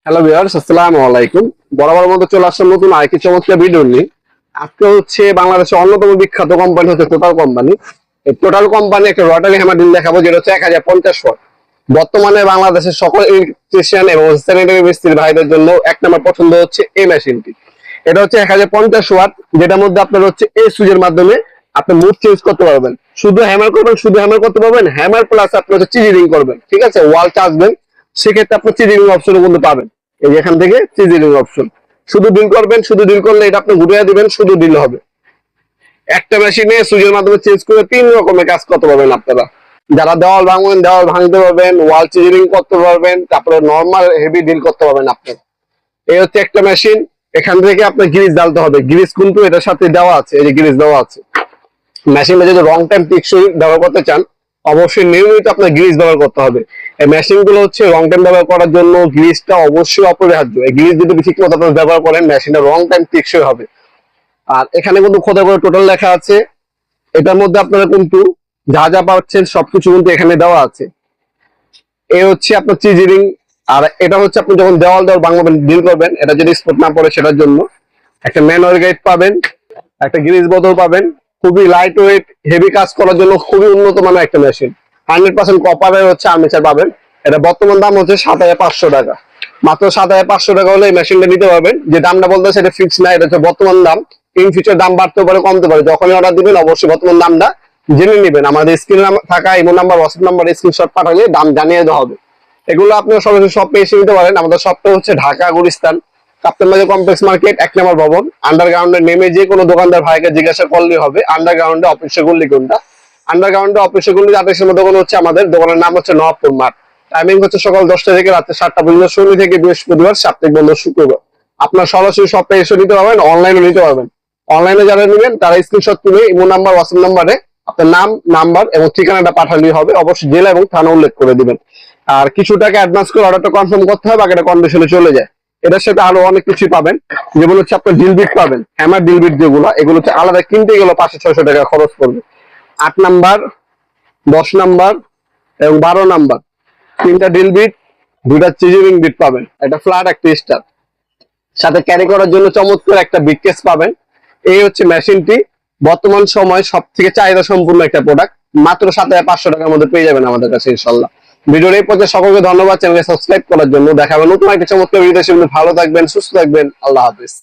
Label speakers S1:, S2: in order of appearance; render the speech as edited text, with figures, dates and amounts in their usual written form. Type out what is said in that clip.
S1: Hello viewers, আসসালামু আলাইকুম। বরাবর মতো চলে আসলাম নতুন আরেকটি চমৎকার ভিডিও নিয়ে। আজকে হচ্ছে বাংলাদেশের অন্যতম বিখ্যাত কোম্পানি হচ্ছে টোটাল কোম্পানি। এই টোটাল কোম্পানি একটা রটারি হ্যামার ড্রিল দেখাবো, যেটা হচ্ছে 1050 ওয়াট। বর্তমানে বাংলাদেশের সকল ইলেকট্রিশিয়ান এবং স্যানিটারি মিস্ত্রি ভাইদের জন্য এক নম্বর পছন্দ হচ্ছে এই মেশিনটি। এটা হচ্ছে 1050 ওয়াট, যেটার মধ্যে আপনার হচ্ছে এই সুইচের মাধ্যমে আপনি মুড চেঞ্জ করতে পারবেন। শুধু হ্যামার করবেন, শুধু হ্যামার করতে পারবেন, হ্যামার প্লাস আপনি হচ্ছে চিজিলিং করবেন, ঠিক আছে, ওয়াল চাষবেন, সেক্ষেত্রে আপনি চিজিলিং অপশনও কিন্তু পাবেন। এই যে এখান থেকে চিজিলিং অপশন, শুধু ডিল করবেন, শুধু ডিল করলে এটা আপনি ঘুরিয়ে দিবেন, শুধু ডিল হবে। একটা মেশিনে সুইচের মাধ্যমে চেঞ্জ করে 3 রকমের কাজ করতে পারবেন আপনারা। যারা দেওয়াল ভাঙবেন, দেওয়াল ভাঙতে পারবেন, ওয়াল চিজিলিং করতে পারবেন, তারপরে নর্মাল হেভি ডিল করতে পারবেন আপনারা। এই হচ্ছে একটা মেশিন। এখান থেকে আপনার গ্রিজ ডালতে হবে, গ্রিজ কিন্তু এটার সাথে দেওয়া আছে, এই যে গ্রিজ দেওয়া আছে। মেশিনটা যদি লং টাইম টেকসই ব্যবহার করতে চান, অবশ্যই নিয়মিত আপনার গ্রিজ ব্যবহার করতে হবে। এই মেশিন গুলো হচ্ছে লং টাইম ব্যবহার করার জন্য গ্রিজটা অবশ্যই অপরিহার্য। এই গ্রিজ যদি ঠিক মতো আপনার ব্যবহার করেন, মেশিনটা লং টাইম টেকসই হবে। আর এখানে কিন্তু খোদা করে টোটাল লেখা আছে। এটার মধ্যে আপনারা কিন্তু যা যা পাচ্ছেন সবকিছু কিন্তু এখানে দেওয়া আছে। এই হচ্ছে আপনার চিজিলিং। আর এটা হচ্ছে আপনি যখন দেওয়াল বাংলাবেন, ডিল করবেন, এটা যদি স্পট না পড়ে সেটার জন্য একটা ম্যানুয়াল গাইড পাবেন, একটা গ্রিজ বোতল পাবেন। খুবই লাইট ওয়েট, হেভি কাজ করার জন্য খুবই উন্নত মানের একটা মেশিন। 100% কপারের হচ্ছে আর্মেচার পাবেন। এটা বর্তমান দাম হচ্ছে 7500 টাকা। মাত্র 7500 টাকা হলে এই মেশিনটা নিতে পারবেন। যে দামটা বলতে সেটা ফিক্স না, এটা হচ্ছে বর্তমান দাম। ইন ফিউচার দাম বাড়তে পারে, কমতে পারে। যখনই অর্ডার দিবেন অবশ্যই বর্তমান দামটা জেনে নেবেন। আমাদের স্ক্রিনে থাকা ইমো নাম্বার, হোয়াটসঅ্যাপ নাম্বারে স্ক্রিনশট পাঠালে দাম জানিয়ে দেওয়া হবে। এগুলো আপনারা সরাসরি শপে এসে নিতে পারেন। আমাদের শপটা হচ্ছে ঢাকা গুলিস্তান কাপ্তান বাজার কমপ্লেক্স মার্কেট, 1 নম্বর ভবন। আন্ডারগ্রাউন্ডে নেমে যে কোনো দোকানদার ভাইকে জিজ্ঞাসা করলে হবে আন্ডারগ্রাউন্ডে অফিসের গল্লি কোনটা। আন্ডারগ্রাউন্ডে অফিসের গল্লি আদেশের মধ্যে দোকান হচ্ছে আমাদের দোকানের নাম হচ্ছে নবাবপুর মাঠ। টাইমিং হচ্ছে সকাল 10টা থেকে রাতে 7টা পর্যন্ত, শনি থেকে বৃহস্পতিবার, সাপ্তাহিক বন্ধ শুক্রবার। আপনার সরাসরি শপে এসে নিতে পারবেন, অনলাইনে নিতে পারবেন। অনলাইনে যারা নেবেন তারা স্ক্রিনশট তুলে ইমো নাম্বার, হোয়াটসঅ্যাপ নাম্বারে আপনার নাম, নাম্বার এবং ঠিকানাটা পাঠালেই হবে। অবশ্যই জেলা এবং থানা উল্লেখ করে দিবেন। আর কিছু টাকা অ্যাডভান্স করে অর্ডারটা কনফার্ম করতে হবে, বাকিটা কন্ডিশনে চলে যায়। এটার সাথে আরো অনেক কিছুই পাবেন, যেগুলো হচ্ছে আপনার ডিল বিট পাবেন, হ্যামার ডিল বিট যেগুলো, এগুলো হচ্ছে আলাদা কিনতে গেলে 500-600 টাকা খরচ পড়বে। 8 নাম্বার, 10 নাম্বার এবং 12 নাম্বার 3টা ডিল বিট, 2টা চিজিলিং বিট পাবেন, একটা ফ্ল্যাট, একটা স্টার। সাথে ক্যারি করার জন্য চমৎকার একটা বিগ কেস পাবেন। এই হচ্ছে মেশিনটি বর্তমান সময় সব থেকে চাহিদা সম্পূর্ণ একটা প্রোডাক্ট। মাত্র 7500 টাকার মধ্যে পেয়ে যাবেন আমাদের কাছে ইনশাল্লাহ। ভিডিওর এই পর্যায়ে সকলকে ধন্যবাদ চ্যানেলকে সাবস্ক্রাইব করার জন্য। দেখা হবে নতুন একটা চমৎকার ভিডিও। ভালো থাকবেন, সুস্থ থাকবেন, আল্লাহ হাফেজ।